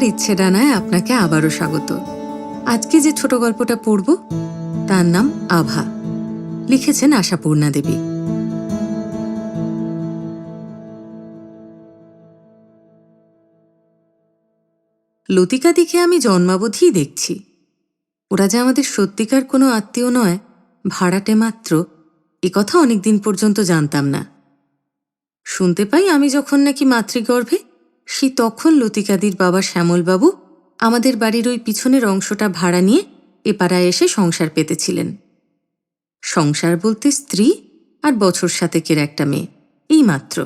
লেখার ইচ্ছে ডানায় আপনাকে আবারও স্বাগত। আজকে যে ছোট গল্পটা পড়ব তার নাম আভা। লিখেছেন আশাপূর্ণা দেবী। লতিকাদিকে আমি জন্মাবধিই দেখছি। ওরা যে আমাদের সত্যিকার কোনো আত্মীয় নয়, ভাড়াটে মাত্র, একথা অনেকদিন পর্যন্ত জানতাম না। শুনতে পাই আমি যখন নাকি মাতৃগর্ভে, সেই তখন লতিকাদির বাবা শ্যামলবাবু আমাদের বাড়ির ওই পিছনের অংশটা ভাড়া নিয়ে এ পাড়ায় এসে সংসার পেতেছিলেন। সংসার বলতে স্ত্রী আর বছর সাতেকের একটা মেয়ে, এই মাত্র।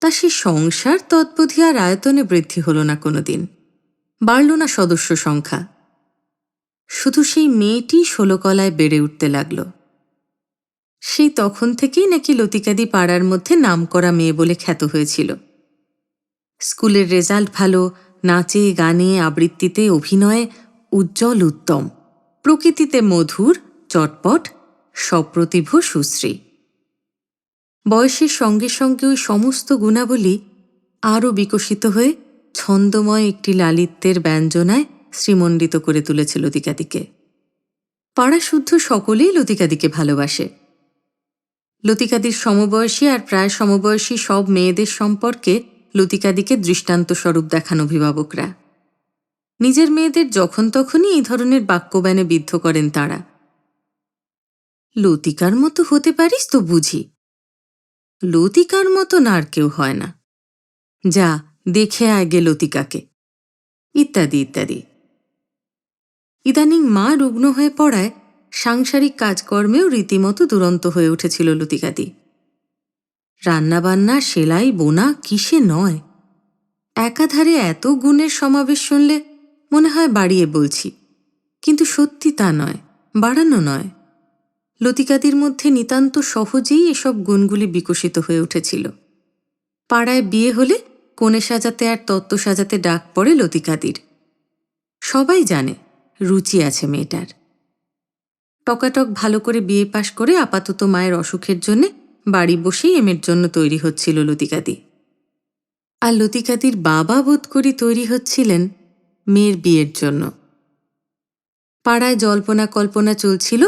তা সে সংসার তৎপথি আর আয়তনে বৃদ্ধি হল না কোনোদিন, বাড়ল না সদস্য সংখ্যা। শুধু সেই মেয়েটি 16 কলায় বেড়ে উঠতে লাগল। সেই তখন থেকেই নাকি লতিকাদি পাড়ার মধ্যে নামকরা মেয়ে বলে খ্যাত হয়েছিল। স্কুলের রেজাল্ট ভালো, নাচে গানে আবৃত্তিতে অভিনয়ে উজ্জ্বল উত্তম, প্রকৃতিতে মধুর চটপট, সপ্রতিভ সুশ্রী। বয়সের সঙ্গে সঙ্গে ওই সমস্ত গুণাবলী আরও বিকশিত হয়ে ছন্দময় একটি লালিত্যের ব্যঞ্জনায় শ্রীমণ্ডিত করে তুলেছে লতিকাদিকে। পাড়া শুদ্ধ সকলেই লতিকাদিকে ভালোবাসে। লতিকাদির সমবয়সী আর প্রায় সমবয়সী সব মেয়েদের সম্পর্কে লতিকাদিকে দৃষ্টান্তস্বরূপ দেখান অভিভাবকরা। নিজের মেয়েদের যখন তখনই এই ধরনের বাক্যব্যানে বিদ্ধ করেন তাঁরা। লতিকার মতো হতে পারিস তো বুঝি, লতিকার মতো না আর কেউ হয় না, যা দেখে আয় গে লতিকাকে, ইত্যাদি ইত্যাদি। ইদানিং মা রুগ্ন হয়ে পড়ায় সাংসারিক কাজকর্মেও রীতিমতো দুরন্ত হয়ে উঠেছিল লতিকাদি। রান্নাবান্না, সেলাই, বোনা, কিসে নয়। একাধারে এত গুণের সমাবেশ শুনলে মনে হয় বাড়িয়ে বলছি, কিন্তু সত্যি তা নয়, বাড়ানো নয়। লতিকাদির মধ্যে নিতান্ত সহজেই এসব গুণগুলি বিকশিত হয়ে উঠেছিল। পাড়ায় বিয়ে হলে কনে সাজাতে আর তত্ত্ব সাজাতে ডাক পড়ে লতিকাদির। সবাই জানে রুচি আছে মেয়েটার। টকাটক ভালো করে বিয়ে পাশ করে আপাতত মায়ের অসুখের জন্যে বাড়ি বসেই এমের জন্য তৈরি হচ্ছিল লতিকাদি। আর লতিকাদির বাবা বোধ করি তৈরি হচ্ছিলেন মেয়ের বিয়ের জন্য। পাড়ায় জল্পনা কল্পনা চলছিল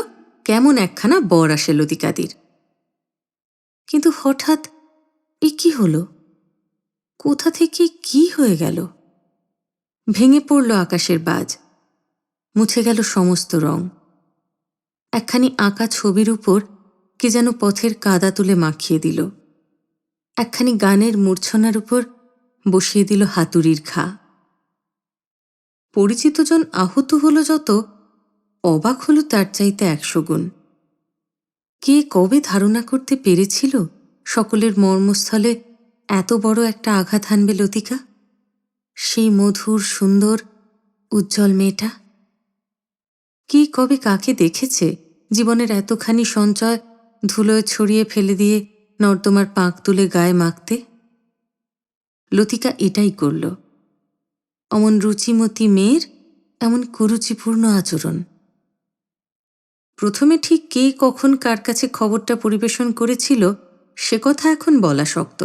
কেমন একখানা বর আসে লতিকাদির। কিন্তু হঠাৎ এ কি হলো? কোথা থেকে কি হয়ে গেল? ভেঙে পড়ল আকাশের বাজ, মুছে গেল সমস্ত রং। একখানি আঁকা ছবির উপর কে যেন পথের কাদা তুলে মাখিয়ে দিল। একখানি গানের মূর্ছনার উপর বসিয়ে দিল হাতুড়ির ঘা। পরিচিতজন আহত হল যত, অবাক হল তার চাইতে 100 গুণ। কে কবে ধারণা করতে পেরেছিল সকলের মর্মস্থলে এত বড় একটা আঘাত হানবে লতিকা? সেই মধুর সুন্দর উজ্জ্বল মেয়েটা কে কবে কাকে দেখেছে জীবনের এতখানি সঞ্চয় ধুলোয় ছড়িয়ে ফেলে দিয়ে নর্দমার পাঁক তুলে গায়ে মাখতে? লতিকা এটাই করল। অমন রুচিমতী মেয়ের এমন কুরুচিপূর্ণ আচরণ। প্রথমে ঠিক কে কখন কার কাছে খবরটা পরিবেশন করেছিল সে কথা এখন বলা শক্ত।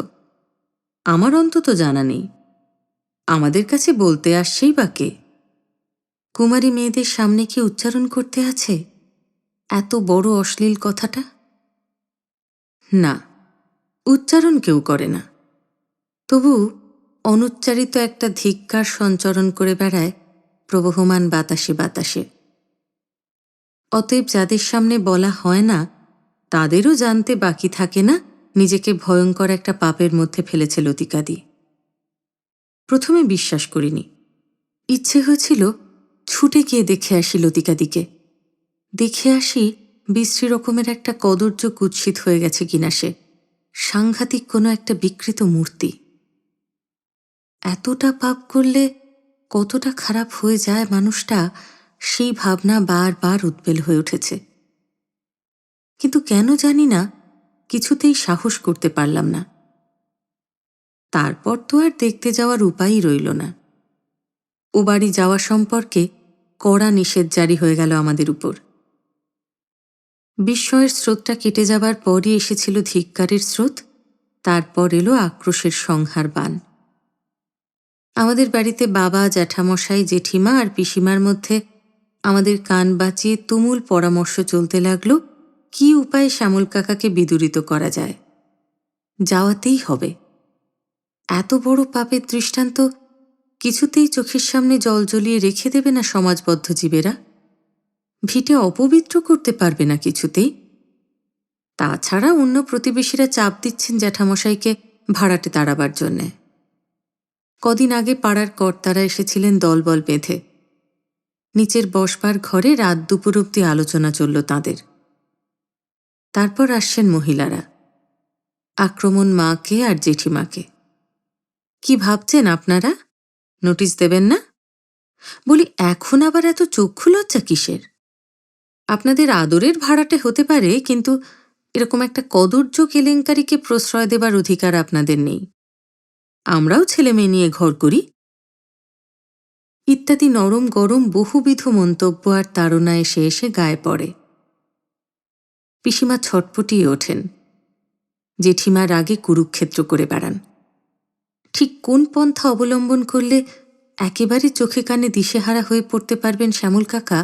আমার অন্তত জানা নেই। আমাদের কাছে বলতে আসছেই বা কে? কুমারী মেয়েদের সামনে কি উচ্চারণ করতে আছে এত বড় অশ্লীল কথাটা? না, উচ্চারণ কেউ করে না। তবু অনুচ্চারিত একটা ধিক্কার সঞ্চরণ করে বেড়ায় প্রবহমান বাতাসে বাতাসে। অতএব যাদের সামনে বলা হয় না তাদেরও জানতে বাকি থাকে না নিজেকে ভয়ঙ্কর একটা পাপের মধ্যে ফেলেছে লতিকাদি। প্রথমে বিশ্বাস করিনি। ইচ্ছে হয়েছিল ছুটে গিয়ে দেখে আসি লতিকাদিকে। দেখে আসি বিশ্রী রকমের একটা কদর্য কুৎসিত হয়ে গেছে কিনা সে, সাংঘাতিক কোনো একটা বিকৃত মূর্তি। এতটা পাপ করলে কতটা খারাপ হয়ে যায় মানুষটা, সেই ভাবনা বারবার উদ্বেল হয়ে উঠেছে। কিন্তু কেন জানি না কিছুতেই সাহস করতে পারলাম না। তারপর তো আর দেখতে যাওয়ার উপায়ই রইল না। ও বাড়ি যাওয়া সম্পর্কে কড়া নিষেধ জারি হয়ে গেল আমাদের উপর। বিস্ময়ের স্রোতটা কেটে যাবার পরই এসেছিল ধিক্কারের স্রোত, তারপর এলো আক্রোশের সংহার বাণ। আমাদের বাড়িতে বাবা, জ্যাঠামশাই, জেঠিমা আর পিসিমার মধ্যে আমাদের কান বাঁচিয়ে তুমুল পরামর্শ চলতে লাগল কী উপায়ে শ্যামল কাকাকে বিদূরিত করা যায়। যাওয়াতেই হবে। এত বড় পাপের দৃষ্টান্ত কিছুতেই চোখের সামনে জল জ্বলিয়ে রেখে দেবে না সমাজবদ্ধ জীবেরা। ভিটে অপবিত্র করতে পারবে না কিছুতেই। তাছাড়া অন্য প্রতিবেশীরা চাপ দিচ্ছেন জ্যাঠামশাইকে ভাড়াটে তাড়াবার জন্যে। কদিন আগে পাড়ার কর্তারা এসেছিলেন দলবল বেঁধে। নিচের বসবার ঘরে রাত দুপুর অব্দি আলোচনা চলল তাঁদের। তারপর আসছেন মহিলারা, আক্রমণ মাকে আর জেঠিমাকে। কি ভাবছেন আপনারা? নোটিশ দেবেন না? বলি, এখন আবার এত চক্ষু লজ্জা কিসের? আপনাদের আদরের ভাড়াটে হতে পারে, কিন্তু এরকম একটা কদর্য কেলেঙ্কারিকে প্রশ্রয় দেবার অধিকার আপনাদের নেই। আমরাও ছেলে মেয়ে নিয়ে ঘর করি। ইত্যাদি নরম গরম বহুবিধ মন্তব্য আর তাড়না এসে এসে গায়ে পড়ে। পিসিমা ছটপটিয়ে ওঠেন। জেঠিমা রাগে কুরুক্ষেত্র করে বেড়ান। ঠিক কোন পন্থা অবলম্বন করলে একেবারে চোখে কানে দিশেহারা হয়ে পড়তে পারবেন শ্যামল কাকা,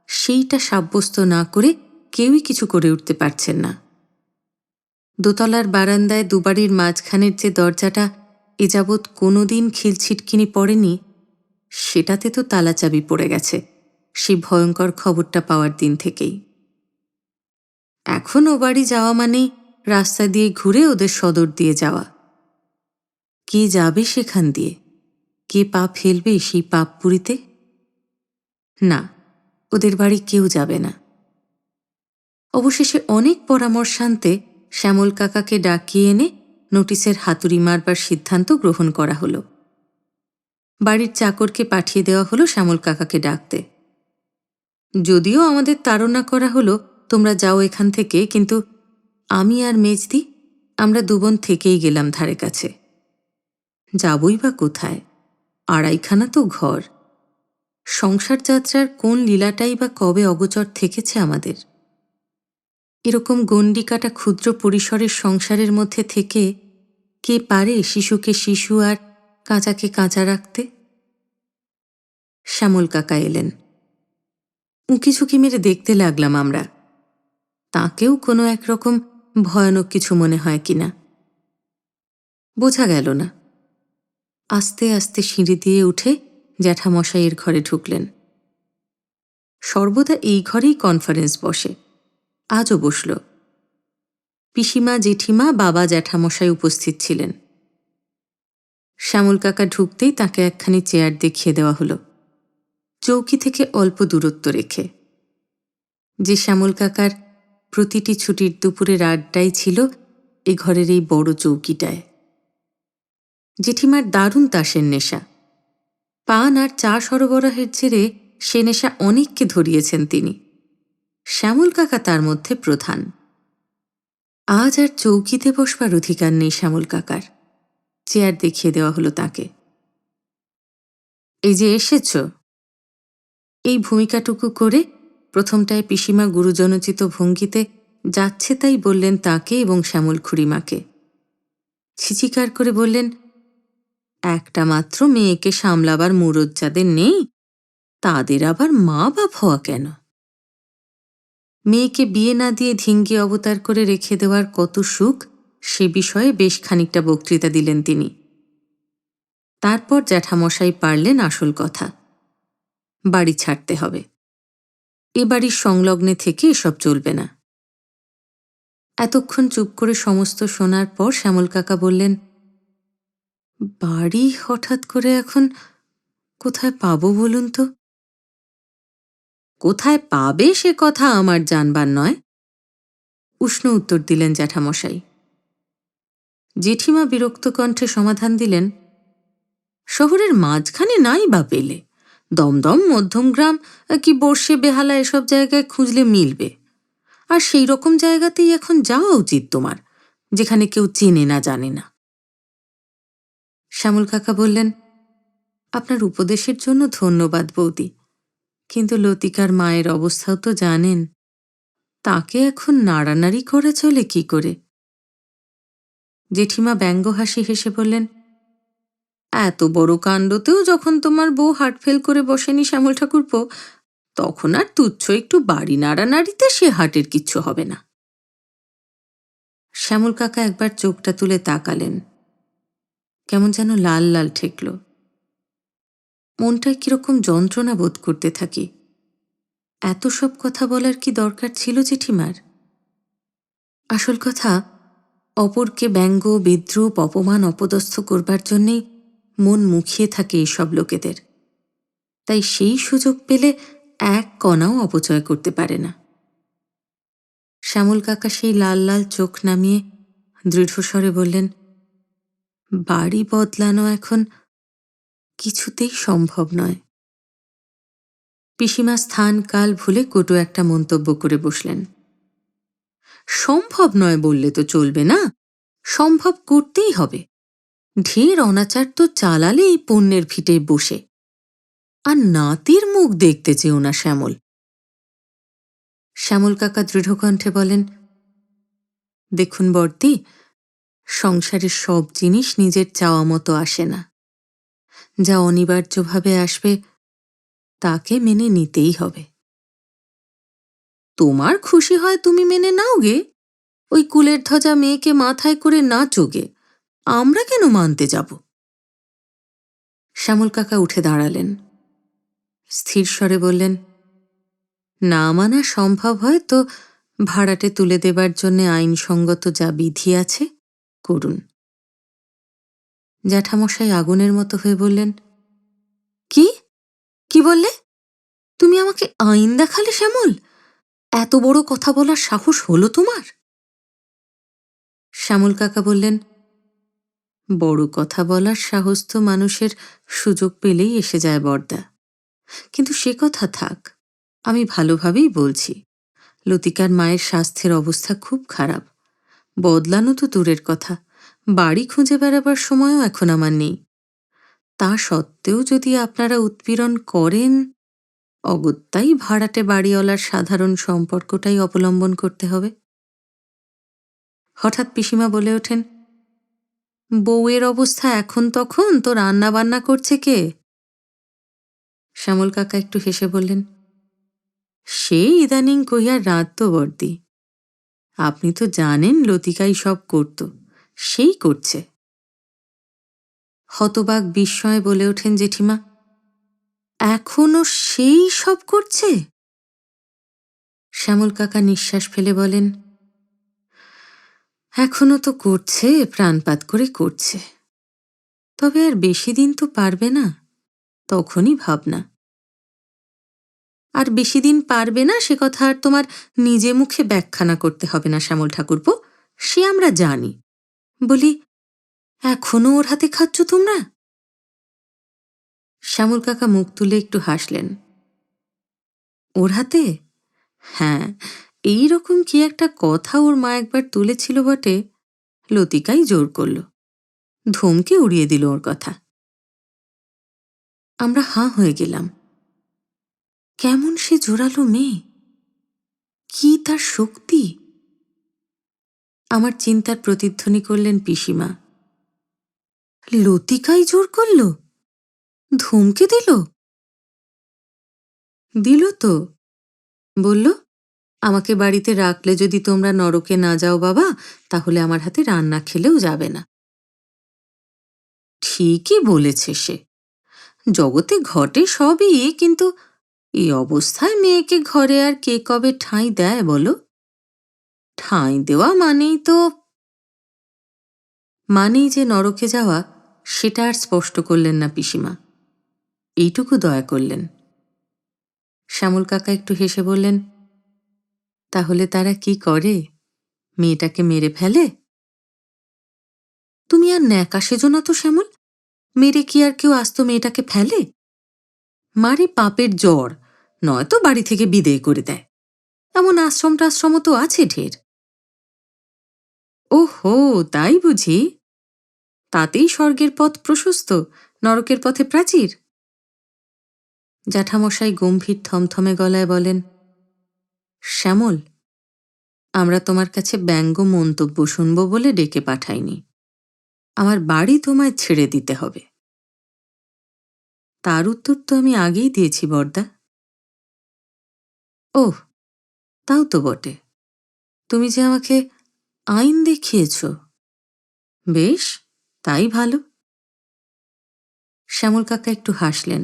সেইটা সাব্যস্ত না করে কেউই কিছু করে উঠতে পারছেন না। দোতলার বারান্দায় দুবাড়ির মাঝখানের যে দরজাটা এ যাবৎ কোনোদিন খিলছিটকিনি পড়েনি, সেটাতে তো তালাচাবি পড়ে গেছে সেই ভয়ঙ্কর খবরটা পাওয়ার দিন থেকেই। এখন ও বাড়ি যাওয়া মানেই রাস্তা দিয়ে ঘুরে ওদের সদর দিয়ে যাওয়া। কে যাবে সেখান দিয়ে? কে পা ফেলবে সেই পাপ পুরীতে? না, ওদের বাড়ি কেউ যাবে না। অবশেষে অনেক পরামর্শান্তে শ্যামল কাকাকে ডাকিয়ে এনে নোটিশের হাতুড়ি মারবার সিদ্ধান্ত গ্রহণ করা হলো। বাড়ির চাকরকে পাঠিয়ে দেওয়া হলো শ্যামল কাকাকে ডাকতে। যদিও আমাদের তাড়না করা হলো তোমরা যাও এখান থেকে, কিন্তু আমি আর মেজদি আমরা দুবোন থেকেই গেলাম ধারে কাছে। যাবই বা কোথায়? আড়াইখানা তো ঘর। সংসার যাত্রার কোন লীলাটাই বা কবে অগোচর থেকেছে আমাদের? এরকম গণ্ডি কাটা ক্ষুদ্র পরিসরের সংসারের মধ্যে থেকে কে পারে শিশুকে শিশু আর কাঁচাকে কাঁচা রাখতে? শ্যামল কাকা এলেন। উঁকিঝুঁকি মেরে দেখতে লাগলাম আমরা, তাঁকেও কোনো একরকম ভয়ানক কিছু মনে হয় কিনা। বোঝা গেল না। আস্তে আস্তে সিঁড়ি দিয়ে উঠে জ্যাঠামশাইয়ের ঘরে ঢুকলেন। সর্বদা এই ঘরেই কনফারেন্স বসে, আজও বসল। পিসিমা, জেঠিমা, বাবা, জ্যাঠামশাই উপস্থিত ছিলেন। শ্যামল কাকা ঢুকতেই তাকে একখানি চেয়ার দেখিয়ে দেওয়া হলো, চৌকি থেকে অল্প দূরত্ব রেখে। যে শ্যামল কাকার প্রতিটি ছুটির দুপুরের আড্ডাই ছিল এ ঘরের এই বড় চৌকিটায়। জেঠিমার দারুণ তাসের নেশা। পান আর চা সরবরাহের জেরে সে নেশা অনেককে ধরিয়েছেন তিনি। শ্যামল কাকা তার মধ্যে প্রধান। আজ আর চৌকিতে বসবার অধিকার নেই শ্যামল কাকার। চেয়ার দেখিয়ে দেওয়া হলো তাকে। এই যে এসেছ। এই ভূমিকাটুকু করে প্রথমটায় পিসিমা গুরুজনোচিত ভঙ্গিতে যাচ্ছে তাই বললেন তাকে এবং শ্যামল খুড়িমাকে। ছিচিকার করে বললেন, একটা মাত্র মেয়েকে সামলাবার মুরদ যাদের নেই, তাদের আবার মা বাপ হওয়া কেন? মেয়েকে বিয়ে না দিয়ে ধিঙ্গি অবতার করে রেখে দেওয়ার কত সুখ, সে বিষয়ে বেশ খানিকটা বক্তৃতা দিলেন তিনি। তারপর জ্যাঠামশাই পারলেন আসল কথা। বাড়ি ছাড়তে হবে। এ বাড়ির সংলগ্নে থেকে এসব চলবে না। এতক্ষণ চুপ করে সমস্ত শোনার পর শ্যামল কাকা বললেন, বাড়ি হঠাৎ করে এখন কোথায় পাবো বলুন তো? কোথায় পাবে সে কথা আমার জানবার নয়, উষ্ণ উত্তর দিলেন জ্যাঠামশাই। জেঠিমা বিরক্ত কণ্ঠে সমাধান দিলেন, শহরের মাঝখানে নাই বা পেলে, দমদম, মধ্যমগ্রাম কি বর্ষে, বেহালা এসব জায়গায় খুঁজলে মিলবে। আর সেই রকম জায়গাতেই এখন যাওয়া উচিত তোমার, যেখানে কেউ চেনে না জানে না। শ্যামল কাকা বললেন, আপনার উপদেশের জন্য ধন্যবাদ বৌদি, কিন্তু লতিকার মায়ের অবস্থাও তো জানেন। তাকে এখন নাড়ানাড়ি করা চলে কি করে? জেঠিমা ব্যঙ্গ হাসি হেসে বললেন, এত বড় কাণ্ডতেও যখন তোমার বউ হার্ট ফেল করে বসেনি শ্যামল ঠাকুরপো, তখন আর তুচ্ছ একটু বাড়ি নাড়ানাড়িতে সে হার্টের কিচ্ছু হবে না। শ্যামল কাকা একবার চোখটা তুলে তাকালেন। কেমন যেন লাল লাল ঠেকল। মনটায় কিরকম যন্ত্রণা বোধ করতে থাকি। এত সব কথা বলার কি দরকার ছিল জেঠিমার? আসল কথা, অপরকে ব্যঙ্গ, বিদ্রূপ, অপমান, অপদস্থ করবার জন্যেই মন মুখিয়ে থাকে এইসব লোকেদের। তাই সেই সুযোগ পেলে এক কণাও অপচয় করতে পারে না। শ্যামল কাকা সেই লাল লাল চোখ নামিয়ে দৃঢ়স্বরে বললেন, বাড়ি বদলানো এখন কিছুতেই সম্ভব নয়। পিসিমা স্থান কাল ভুলে কটু একটা মন্তব্য করে বসলেন। সম্ভব নয় বললে তো চলবে না, সম্ভব করতেই হবে। ঢের অনাচার তো চালালে এই পুণ্যের ভিটে বসে। আর নাতির মুখ দেখতে চেও না শ্যামল। শ্যামল কাকা দৃঢ়কণ্ঠে বলেন, দেখুন বর্দি, সংসারের সব জিনিস নিজের চাওয়া মতো আসে না। যা অনিবার্যভাবে আসবে তাকে মেনে নিতেই হবে। তোমার খুশি হয় তুমি মেনে নাও গে, ওই কুলের ধ্বজা মেয়েকে মাথায় করে নাচোগে, আমরা কেন মানতে যাব? শ্যামল কাকা উঠে দাঁড়ালেন। স্থির স্বরে বললেন, না মানা সম্ভব হয় তো ভাড়াটে তুলে দেবার জন্য আইনসঙ্গত যা বিধি আছে করুন। জ্যাঠামশাই আগুনের মতো হয়ে বললেন, কি কি বললে? তুমি আমাকে আইন দেখালে শ্যামল? এত বড় কথা বলার সাহস হলো তোমার? শ্যামল কাকা বললেন, বড় কথা বলার সাহস তো মানুষের সুযোগ পেলেই এসে যায় বর্দা। কিন্তু সে কথা থাক, আমি ভালোভাবেই বলছি। লতিকার মায়ের স্বাস্থ্যের অবস্থা খুব খারাপ। বদলানো তো দূরের কথা, বাড়ি খুঁজে বেড়াবার সময়ও এখন আমার নেই। তা সত্ত্বেও যদি আপনারা উৎপীড়ন করেন, অগত্যাই ভাড়াটে বাড়িওয়ালার সাধারণ সম্পর্কটাই অবলম্বন করতে হবে। হঠাৎ পিসিমা বলে ওঠেন, বউয়ের অবস্থা এখন তখন তো রান্না বান্না করছে কে? শ্যামল কাকা একটু হেসে বললেন, সে ইদানিং কহিয়ার রাত তো বর্দি। আপনি তো জানেন লতিকাই সব করত, সেই করছে। হতবাক বিস্ময়ে বলে ওঠেন জেঠিমা, এখনো সেই সব করছে? শ্যামল কাকা নিঃশ্বাস ফেলে বলেন, এখনো তো করছে, প্রাণপাত করে করছে। তবে আর বেশি দিন তো পারবে না, তখনই ভাবনা। আর বেশি দিন পারবে না সে কথা আর তোমার নিজে মুখে ব্যাখ্যানা করতে হবে না শ্যামল ঠাকুরপো, সে আমরা জানি। বলি, এখনো ওর হাতে খাচ্ছ তোমরা? শ্যামল কাকা মুখ তুলে একটু হাসলেন। ওর হাতে? হ্যাঁ, এই রকম কি একটা কথা ওর মা একবার তুলেছিল বটে, লতিকাই জোর করল, ধমকে উড়িয়ে দিল ওর কথা। আমরা হাঁ হয়ে গেলাম। কেমন সে জোরালো মেয়ে, কি তার শক্তি! আমার চিন্তার প্রতিধ্বনি করলেন পিসিমা। লতিকাই জোর করল? ধমকে দিল? দিল তো। বলল, আমাকে বাড়িতে রাখলে যদি তোমরা নরকে না যাও বাবা, তাহলে আমার হাতে রান্না খেলেও যাবে না। ঠিকই বলেছে সে। জগতে ঘটে সবই, কিন্তু এই অবস্থায় মেয়েকে ঘরে আর কে কবে ঠাঁই দেয় বলো? ঠাঁই দেওয়া মানেই যে নরকে যাওয়া, সেটা আর স্পষ্ট করলেন না পিসিমা। এইটুকু দয়া করলেন। শ্যামল কাকা একটু হেসে বললেন, তাহলে তারা কি করে? মেয়েটাকে মেরে ফেলে? তুমি আর ন্যাকা সেজো না তো শ্যামল, মেরে কি আর কেউ আস্ত মেয়েটাকে ফেলে? মারে পাপের জ্বর, নয়তো বাড়ি থেকে বিদেয় করে দেয়। এমন আশ্রম টাশ্রমও তো আছে ঢের। ওহো, তাই বুঝি? তাতেই স্বর্গের পথ প্রশস্ত, নরকের পথে প্রাচীর? জ্যাঠামশাই গম্ভীর থমথমে গলায় বলেন, শ্যামল, আমরা তোমার কাছে ব্যঙ্গ মন্তব্য শুনব বলে ডেকে পাঠাইনি। আমার বাড়ি তোমায় ছেড়ে দিতে হবে। তার উত্তর তো আমি আগেই দিয়েছি বরদা। ওহ, তাও তো বটে। তুমি যে আমাকে আইন দেখিয়েছ। বেশ, তাই ভালো। শ্যামল কাকা একটু হাসলেন।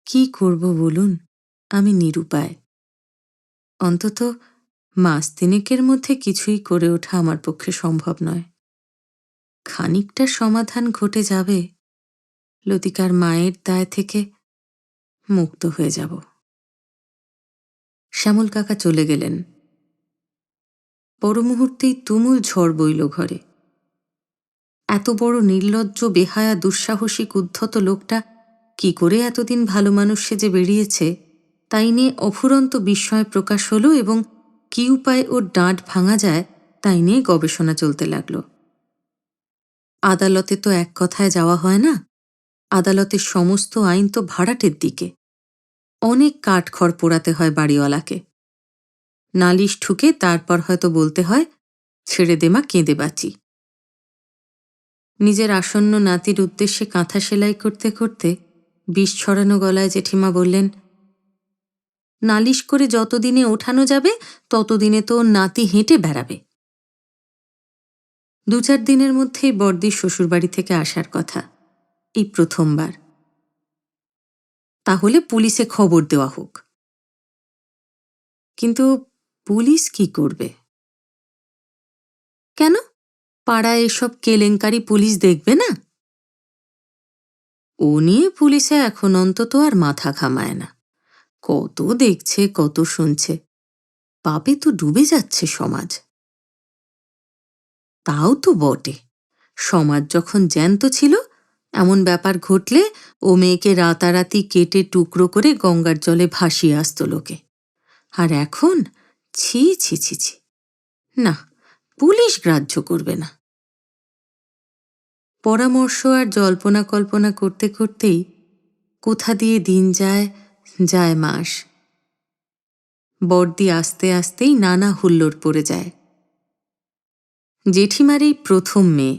কি করব বলুন, আমি নিরুপায়। অন্তত মাস তিনেকের মধ্যে কিছুই করে ওঠা আমার পক্ষে সম্ভব নয়। খানিকটা সমাধান ঘটে যাবে, লতিকার মায়ের দায় থেকে মুক্ত হয়ে যাব। শ্যামল কাকা চলে গেলেন। পর মুহূর্তেই তুমুল ঝড় বইল ঘরে। এত বড় নির্লজ্জ, বেহায়া, দুঃসাহসিক, উদ্ধত লোকটা কি করে এতদিন ভালো মানুষ সেজে বেরিয়েছে তাই নিয়ে অফুরন্ত বিস্ময় প্রকাশ হলো এবং কি উপায়ে ওর ডাঁট ভাঙা যায় তাই নিয়ে গবেষণা চলতে লাগল। আদালতে তো এক কথায় যাওয়া হয় না। আদালতের সমস্ত আইন তো ভাড়াটের দিকে। অনেক কাঠখড় পোড়াতে হয় বাড়িওয়ালাকে। নালিশ ঠুকে তারপর হয়তো বলতে হয়, ছেড়ে দে মা, কেঁদে বাঁচি। নিজের আসন্ন নাতির উদ্দেশ্যে কাঁথা সেলাই করতে করতে বিষ ছড়ানো গলায় জেঠিমা বললেন, নালিশ করে যতদিনে ওঠানো যাবে ততদিনে তো ওর নাতি হেঁটে বেড়াবে। 2-4 দিনের মধ্যেই বড়দির শ্বশুরবাড়ি থেকে আসার কথা, এই প্রথমবার। তাহলে পুলিশে খবর দেওয়া হোক। কিন্তু পুলিশ কি করবে? কেন? পাড়ায় এসব কেলেঙ্কারি পুলিশ দেখবে না? ও নিয়ে পুলিশে এখন অন্তত আর মাথা ঘামায় না। কত দেখছে, কত শুনছে। পাপে তো ডুবে যাচ্ছে সমাজ। তাও তো বটে, সমাজ যখন জ্যান্ত ছিল এমন ব্যাপার ঘটলে ও মেয়েকে রাতারাতি কেটে টুকরো করে গঙ্গার জলে ভাসিয়ে আসত লোকে। আর এখন ছি ছি ছি ছি, না, পুলিশ গ্রাহ্য করবে না। পরামর্শ আর জল্পনা কল্পনা করতে করতেই কোথা দিয়ে দিন যায়, যায় মাস। বড়দি আস্তে আস্তেই নানা হুল্লোড় পড়ে যায়। জেঠিমার এই প্রথম মেয়ে।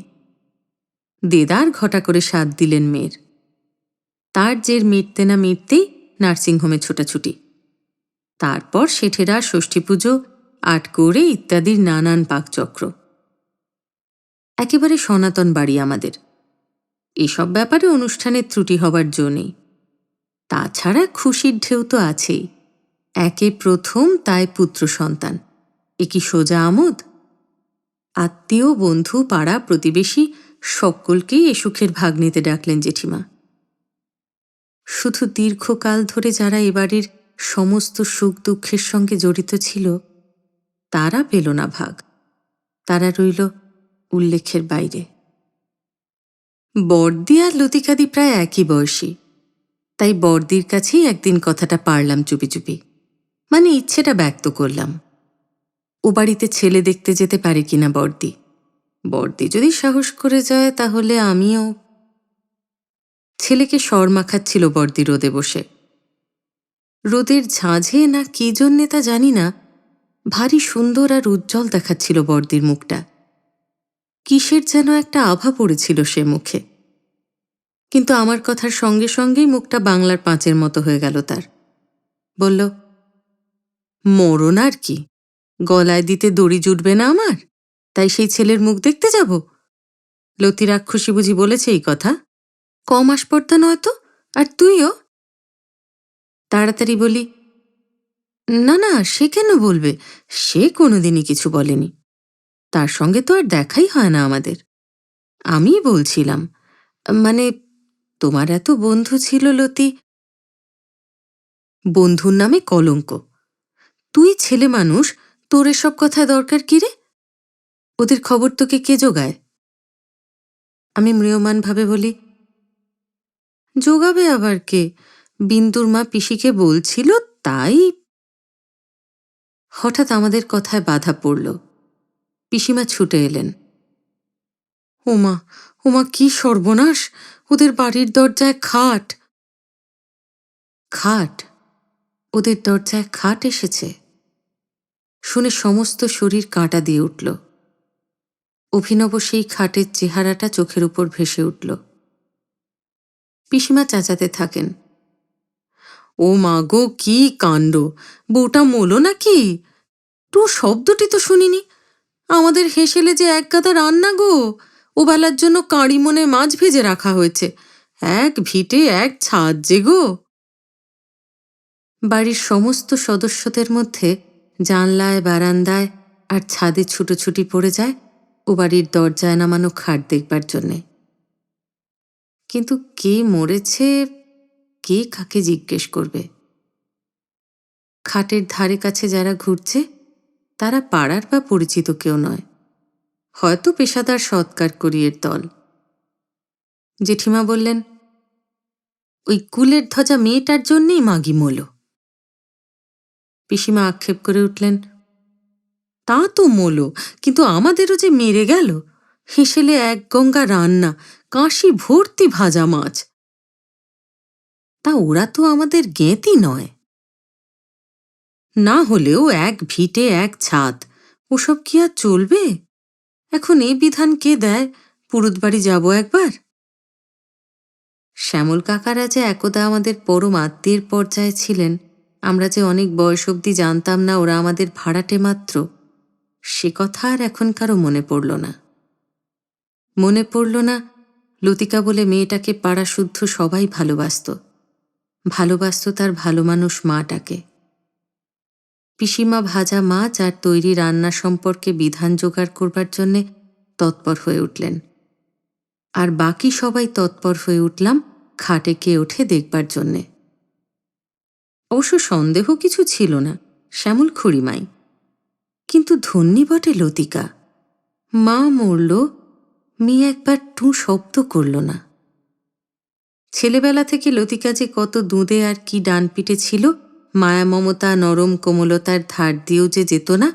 দেদার ঘটা করে সাধ দিলেন মেয়ের। তার জের মিটতে না মিটতেই নার্সিংহোমে ছোটাছুটি। তারপর শেঠেরা ষষ্ঠী পুজো, আটকৌড়ে ইত্যাদির নানান পাকচক্র। একেবারে সনাতন বাড়ি আমাদের। এসব ব্যাপারে অনুষ্ঠানের ত্রুটি হবার জো নেই। তাছাড়া খুশির ঢেউ তো আছেই। একে প্রথম, তাই পুত্র সন্তান। এ কি সোজা আমোদ? আত্মীয়, বন্ধু, পাড়া প্রতিবেশী সকলকেই এ সুখের ভাগ নিতে ডাকলেন জেঠিমা। শুধু দীর্ঘকাল ধরে যারা এবাড়ির সমস্ত সুখ দুঃখের সঙ্গে জড়িত ছিল তারা পেল না ভাগ। তারা রইল উল্লেখের বাইরে। বড়দি আর লতিকাদি প্রায় একই বয়সী, তাই বড়দির কাছেই একদিন কথাটা পারলাম চুপি চুপি, মানে ইচ্ছেটা ব্যক্ত করলাম। ও বাড়িতে ছেলে দেখতে যেতে পারে কিনা বড়দি। বড়দি যদি সাহস করে যায় তাহলে আমিও। ছেলেকে সর মাখাচ্ছিল বড়দি রোদে বসে। রোদের ঝাঁঝে না কি জন্যে তা জানি না, ভারী সুন্দর আর উজ্জ্বল দেখাচ্ছিল বড়দির মুখটা। কিসের যেন একটা আভা পড়েছিল সে মুখে। কিন্তু আমার কথার সঙ্গে সঙ্গেই মুখটা বাংলার পাঁচের মতো হয়ে গেল তার। বলল, মরণ আর কি, গলায় দিতে দড়ি জুটবে না আমার, তাই সেই ছেলের মুখ দেখতে যাব? লতি রাক্ষসী বুঝি বলেছে এই কথা? কম আসপর্দা নয় তো, আর তুইও? তাড়াতাড়ি বলি, না না, সে কেন বলবে, সে কোনোদিনই কিছু বলেনি। তার সঙ্গে তো আর দেখাই হয় না আমাদের। আমি বলছিলাম, মানে তোমার এত বন্ধু ছিল লতি। বন্ধুর নামে কলঙ্ক। তুই ছেলে মানুষ, তোর এসব কথায় দরকার কি রে? ওদের খবর তোকে কে জোগায়? আমি ম্রিয়মানভাবে বলি, জোগাবে আবার কে? বিন্দুর মা পিসিকে বলছিল, তাই। হঠাৎ আমাদের কথায় বাধা পড়ল। পিসিমা ছুটে এলেন। ওমা, ওমা, কি সর্বনাশ! ওদের বাড়ির দরজায় খাট। খাট? ওদের দরজায় খাট এসেছে? শুনে সমস্ত শরীর কাঁটা দিয়ে উঠল। অভিনব সেই খাটের চেহারাটা চোখের উপর ভেসে উঠল। পিসিমা চেঁচাতে থাকেন, ও মা গো, কি কাণ্ড! বউটা মলো নাকি? টু শব্দটি তো শুনিনি। আমাদের হেসেলে যে এক গাদা রান্না গো! ও বেলার জন্য কাঁড়ি মনে মাছ ভেজে রাখা হয়েছে। এক ভিটে এক ছাদ যে গো! বাড়ির সমস্ত সদস্যদের মধ্যে জানলায়, বারান্দায় আর ছাদে ছুটোছুটি পড়ে যায় ও বাড়ির দরজায় নামানো খাট দেখবার জন্যে। কিন্তু কে মরেছে, কে কাকে জিজ্ঞেস করবে? খাটের ধারে কাছে যারা ঘুরছে তারা পাড়ার বা পরিচিত কেউ নয়, হয়তো পেশাদার সৎকার করিয়ের দল। জেঠিমা বললেন, ওই কুলের ধ্বজা মেয়েটার জন্যেই মাগি মলো। পিসিমা আক্ষেপ করে উঠলেন, তা তো মলো, কিন্তু আমাদেরও যে মেরে গেল। হেসেলে এক গঙ্গা রান্না, কাশি ভর্তি ভাজা মাছ। তা ওরা তো আমাদের জ্ঞাতি নয়। না হলেও এক ভিটে এক ছাদ, ওসব কি আর চলবে? এখন এ বিধান কে দেয়? পুরুত বাড়ি যাব একবার। শ্যামল কাকারা যে একদা আমাদের পরম আত্মীয়ের পর্যায়ে ছিলেন, আমরা যে অনেক বয়স অবধি জানতাম না ওরা আমাদের ভাড়াটে মাত্র, সে কথা আর এখন কারো মনে পড়ল না। মনে পড়ল না লতিকা বলে মেয়েটাকে পাড়া শুদ্ধ সবাই ভালোবাসত। ভালোবাসত তার ভালো মানুষ মাটাকে। পিসিমা ভাজা মাছ আর তৈরি রান্না সম্পর্কে বিধান জোগাড় করবার জন্যে তৎপর হয়ে উঠলেন, আর বাকি সবাই তৎপর হয়ে উঠলাম খাটে কে ওঠে দেখবার জন্যে। অবশ্য সন্দেহ কিছু ছিল না, শ্যামল খুড়িমাই। কিন্তু ধন্যী বটে লতিকা। মা মরল, মেয়ে একবার টু শব্দ করল না। ছেলেবেলা থেকে লতিকা যে কত দুঁদে আর কি ডানপিটে ছিল, মায়া মমতা নরম কোমলতার ধার দিয়েও যে যেত না,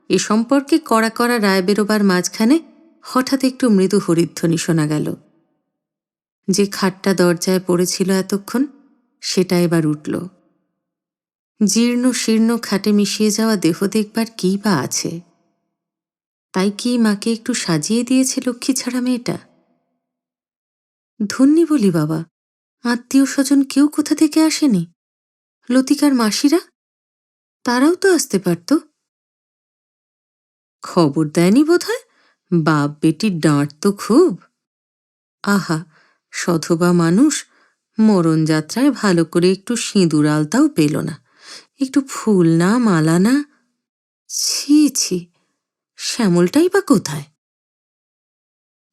এ সম্পর্কে কড়া কড়া রায় বেরোবার মাঝখানে হঠাৎ একটু মৃদু হরিধ্বনি শোনা গেল। যে খাটটা দরজায় পড়েছিল এতক্ষণ, সেটা এবার উঠল। জীর্ণ শীর্ণ খাটে মিশিয়ে যাওয়া দেহ দেখবার কী বা আছে? তাই কি মাকে একটু সাজিয়ে দিয়েছে লক্ষ্মী ছাড়া মেয়েটা? ধন্যী বলি বাবা, আত্মীয় স্বজন কেউ কোথা থেকে আসেনি? লতিকার মাসিরা, তারাও তো আসতে পারত। খবর দেয়নি বোধহয়। বাপ বেটির ডাঁট তো খুব। আহা, সধবা মানুষ, মরণ যাত্রায় ভালো করে একটু সিঁদুর আলতাও পেল না, একটু ফুল না, মালা না। ছি ছি, শ্যামলটাই বা কোথায়?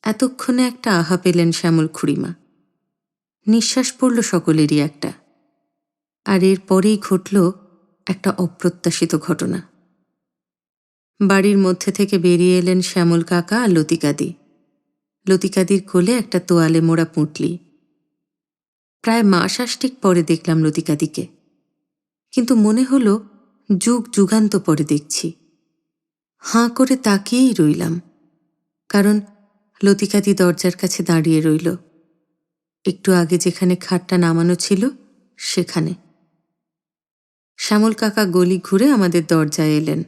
এতক্ষণে একটা আহা পেলেন শ্যামল খুড়িমা। নিঃশ্বাস পড়ল সকলেরই একটা। আর এর পরেই ঘটল একটা অপ্রত্যাশিত ঘটনা। বাড়ির মধ্যে থেকে বেরিয়ে এলেন শ্যামল কাকা আর লতিকাদি। লতিকাদির কোলে একটা তোয়ালে মোড়া পুঁটলি। প্রায় মাস আষ্টিক পরে দেখলাম লতিকাদিকে, কিন্তু মনে হলো যুগ যুগান্ত পরে দেখছি। হাঁ করে তাকিয়েই রইলাম, কারণ লতিকাদি দরজার কাছে দাঁড়িয়ে রইল, একটু আগে যেখানে খাটটা নামানো ছিল সেখানে। শ্যামল কাকা গলি ঘুরে আমাদের দরজায় এলেন।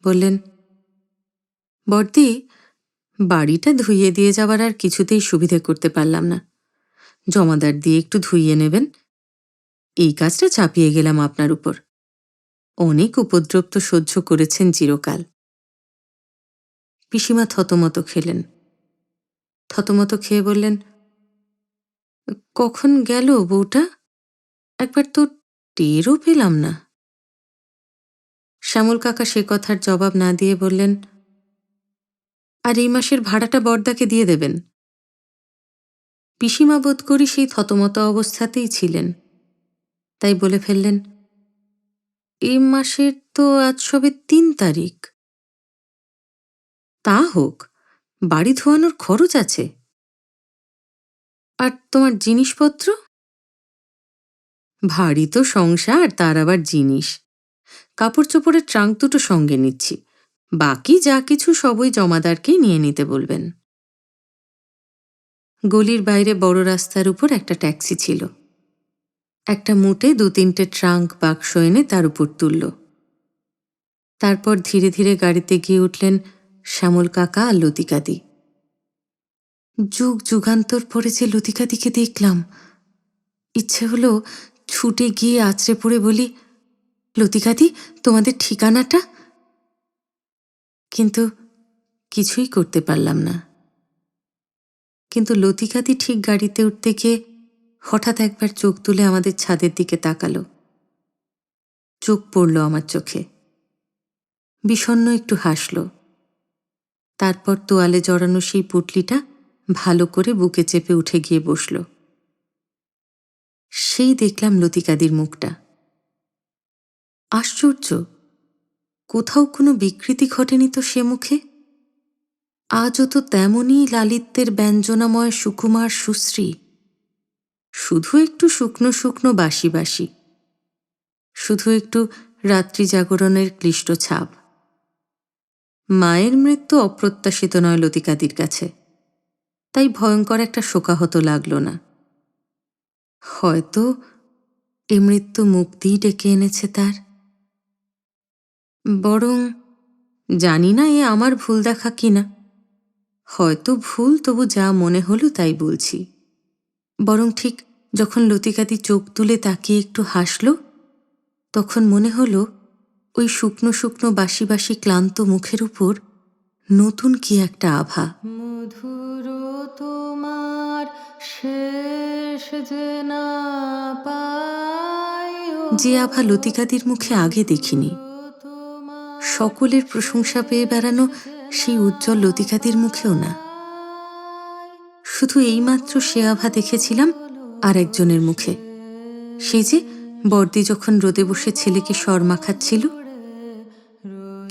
বললেন, বড়দি, বাড়িটা ধুইয়ে দিয়ে যাবার আর কিছুতেই সুবিধে করতে পারলাম না। জমাদার দিয়ে একটু ধুইয়ে নেবেন। এই কাজটা চাপিয়ে গেলাম আপনার উপর। অনেক উপদ্রব তো সহ্য করেছেন চিরকাল। পিসিমা থতমত খেলেন। থতমত খেয়ে বললেন, কখন গেল বউটা? একবার তো টেরও পেলাম না। শ্যামল কাকা সে কথার জবাব না দিয়ে বললেন, আর এই মাসের ভাড়াটা বরদাকে দিয়ে দেবেন। পিসিমা বোধ করি সেই থতমত অবস্থাতেই ছিলেন, তাই বলে ফেললেন, এই মাসের তো আজ সবে ৩ তারিখ। তা হোক, বাড়ি ধোয়ানোর খরচ আছে। আর তোমার জিনিসপত্র? ভারী তো সংসার, তার আবার জিনিস। কাপড় চোপড়ের ট্রাঙ্ক দুটো সঙ্গে নিচ্ছি, বাকি যা কিছু সবই জমাদারকেই নিয়ে নিতে বলবেন। গলির বাইরে বড় রাস্তার উপর একটা ট্যাক্সি ছিল। একটা মুটে ২-৩টে ট্রাঙ্ক বাক্স এনে তার উপর তুলল। তারপর ধীরে ধীরে গাড়িতে গিয়ে উঠলেন শ্যামল কাকা আর লতিকাদি। যুগ যুগান্তর পরে যে লতিকাদিকে দেখলাম, ইচ্ছে হলো ছুটে গিয়ে আছড়ে পড়ে বলি, লতিকাদি, তোমাদের ঠিকানাটা? কিন্তু কিছুই করতে পারলাম না। কিন্তু লতিকাদি ঠিক গাড়িতে উঠতে গিয়ে হঠাৎ একবার চোখ তুলে আমাদের ছাদের দিকে তাকালো। চোখ পড়ল আমার চোখে, বিষণ্ণ একটু হাসল। তারপর তোয়ালে জড়ানো সেই পুটলিটা ভালো করে বুকে চেপে উঠে গিয়ে বসল। সেই দেখলাম লতিকাদির মুখটা। আশ্চর্য, কোথাও কোনো বিকৃতি ঘটেনি তো সে মুখে। আজও তো তেমনই লালিত্যের ব্যঞ্জনাময় সুকুমার সুশ্রী, শুধু একটু শুকনো শুকনো বাসি বাসি, শুধু একটু রাত্রি জাগরণের ক্লিষ্ট ছাপ। মায়ের মৃত্যু অপ্রত্যাশিত নয় লতিকাদির কাছে, তাই ভয়ঙ্কর একটা শোকাহত লাগল না। হয়তো এ মৃত্যু মুক্তিই ডেকে এনেছে তার। বরং জানি না এ আমার ভুল দেখা কিনা, হয়তো ভুল, তবু যা মনে হলো তাই বলছি। বরং ঠিক যখন লতিকাদি চোখ তুলে তাকিয়ে একটু হাসল, তখন মনে হলো ওই শুকনো শুকনো বাসি বাসি ক্লান্ত মুখের উপর নতুন কি একটা আভা। মধুর তোমার শেষ যে না পাই, যে আভা লতিকাদির মুখে আগে দেখিনি। সকলের প্রশংসা পেয়ে বেড়ানো সেই উজ্জ্বল লতিকাদির মুখেও না। শুধু এইমাত্র সে আভা দেখেছিলাম আর একজনের মুখে, সেই যে বর্দি যখন রোদে বসে ছেলেকে সর মাখাচ্ছিল।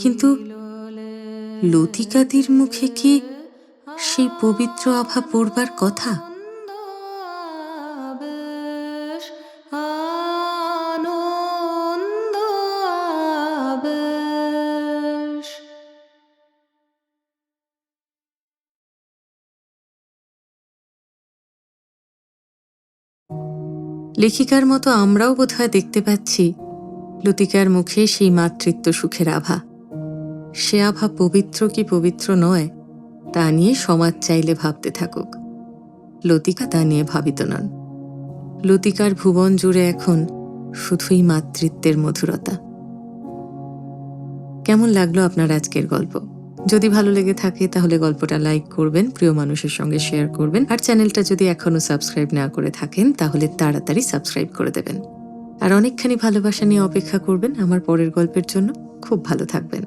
কিন্তু লতিকাদির মুখে কি সেই পবিত্র আভা পড়বার কথা? লেখিকার মতো আমরাও বোধহয় দেখতে পাচ্ছি লতিকার মুখে সেই মাতৃত্ব সুখের আভা। সে আভা পবিত্র কি পবিত্র নয় তা নিয়ে সমাজ চাইলে ভাবতে থাকুক, লতিকা তা নিয়ে ভাবিত নন। লতিকার ভুবন জুড়ে এখন শুধুই মাতৃত্বের মধুরতা। কেমন লাগলো আপনার আজকের গল্প? যদি ভালো লেগে থাকে তাহলে গল্পটা লাইক করবেন, প্রিয় মানুষের সঙ্গে শেয়ার করবেন, আর চ্যানেলটা যদি এখনো সাবস্ক্রাইব না করে থাকেন তাহলে তাড়াতাড়ি সাবস্ক্রাইব করে দেবেন। আর অনেকখানি ভালোবাসা নিয়ে অপেক্ষা করবেন আমার পরের গল্পের জন্য। খুব ভালো থাকবেন।